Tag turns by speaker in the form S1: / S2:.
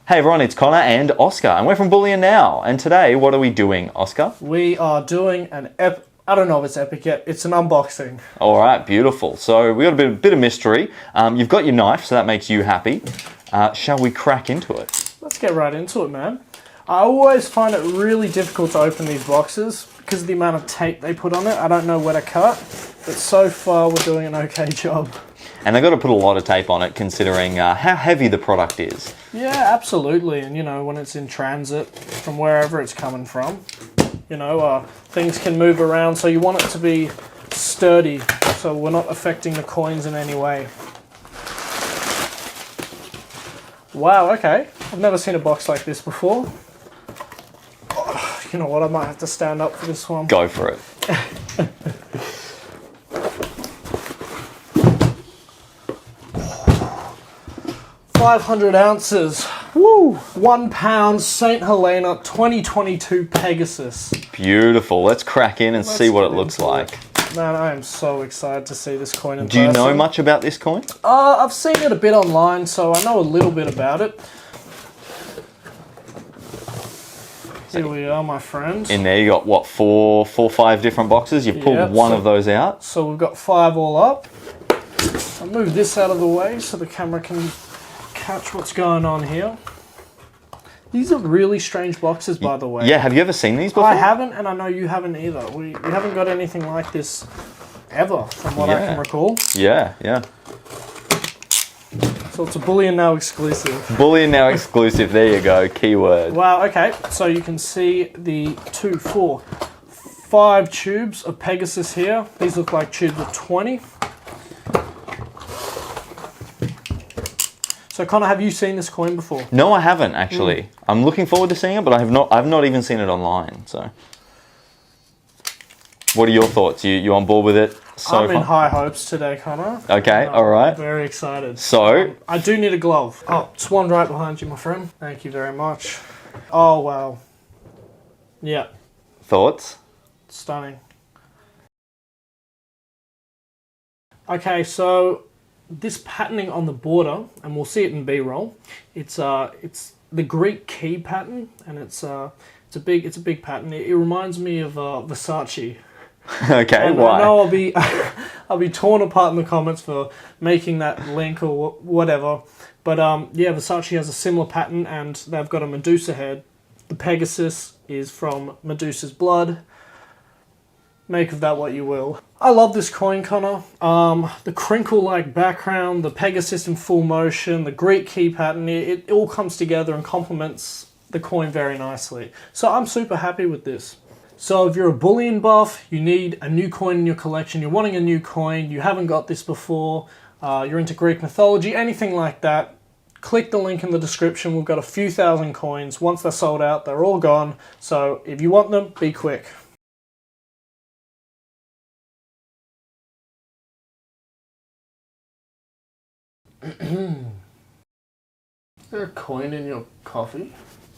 S1: Hey everyone, it's Connor and Oscar, and we're from Bullion Now. And today, what are we doing, Oscar?
S2: We are doing I don't know if it's epic yet. It's an unboxing.
S1: All right, beautiful. So we got a bit of mystery. You've got your knife, so that makes you happy. Shall we crack into it?
S2: Let's get right into it, man. I always find it really difficult to open these boxes because of the amount of tape they put on it. I don't know where to cut, but so far we're doing an okay job.
S1: And they've got to put a lot of tape on it, considering how heavy the product is.
S2: Yeah, absolutely. And, you know, when it's in transit from wherever it's coming from, you know, things can move around. So you want it to be sturdy, so we're not affecting the coins in any way. Wow, okay. I've never seen a box like this before. Oh, you know what? I might have to stand up for this one.
S1: Go for it.
S2: 500 ounces. Woo! 1 pound St. Helena 2022 Pegasus.
S1: Beautiful. Let's crack in and see what it looks like.
S2: Man, I am so excited to see this coin in
S1: person. Do you know much about this coin?
S2: I've seen it a bit online, so I know a little bit about it. Here we are, my friends.
S1: In there you got, what, four, 5 different boxes? You've pulled one of those out.
S2: So we've got 5 all up. I'll move this out of the way so the camera can catch what's going on here. These are really strange boxes, by the way.
S1: Yeah, have you ever seen these before?
S2: I haven't, and I know you haven't either. We haven't got anything like this ever, from what I can recall.
S1: Yeah.
S2: So it's a Bullion Now exclusive.
S1: Bullion Now exclusive, there you go, keyword.
S2: Wow, okay, so you can see the 2, 4, 5 tubes of Pegasus here. These look like tubes of 20. So Connor, have you seen this coin before? No,
S1: I haven't actually. I'm looking forward to seeing it, but I've not even seen it online. So, what are your thoughts? You on board with it?
S2: I'm in high hopes today, Connor.
S1: Okay, all right.
S2: I'm very excited.
S1: So,
S2: I do need a glove. Oh, it's one right behind you, my friend. Thank you very much. Oh wow. Yeah.
S1: Thoughts?
S2: Stunning. Okay, so this patterning on the border, and we'll see it in B-roll. It's the Greek key pattern, and it's a big pattern. It reminds me of Versace.
S1: Okay,
S2: and
S1: why?
S2: I know I'll be torn apart in the comments for making that link or whatever. But yeah, Versace has a similar pattern, and they've got a Medusa head. The Pegasus is from Medusa's blood. Make of that what you will. I love this coin, Connor. The crinkle-like background, the Pegasus in full motion, the Greek key pattern, it all comes together and complements the coin very nicely. So I'm super happy with this. So if you're a bullion buff, you need a new coin in your collection, you're wanting a new coin, you haven't got this before, you're into Greek mythology, anything like that, click the link in the description. We've got a few thousand coins. Once they're sold out, they're all gone. So if you want them, be quick. Is there a coin in your coffee?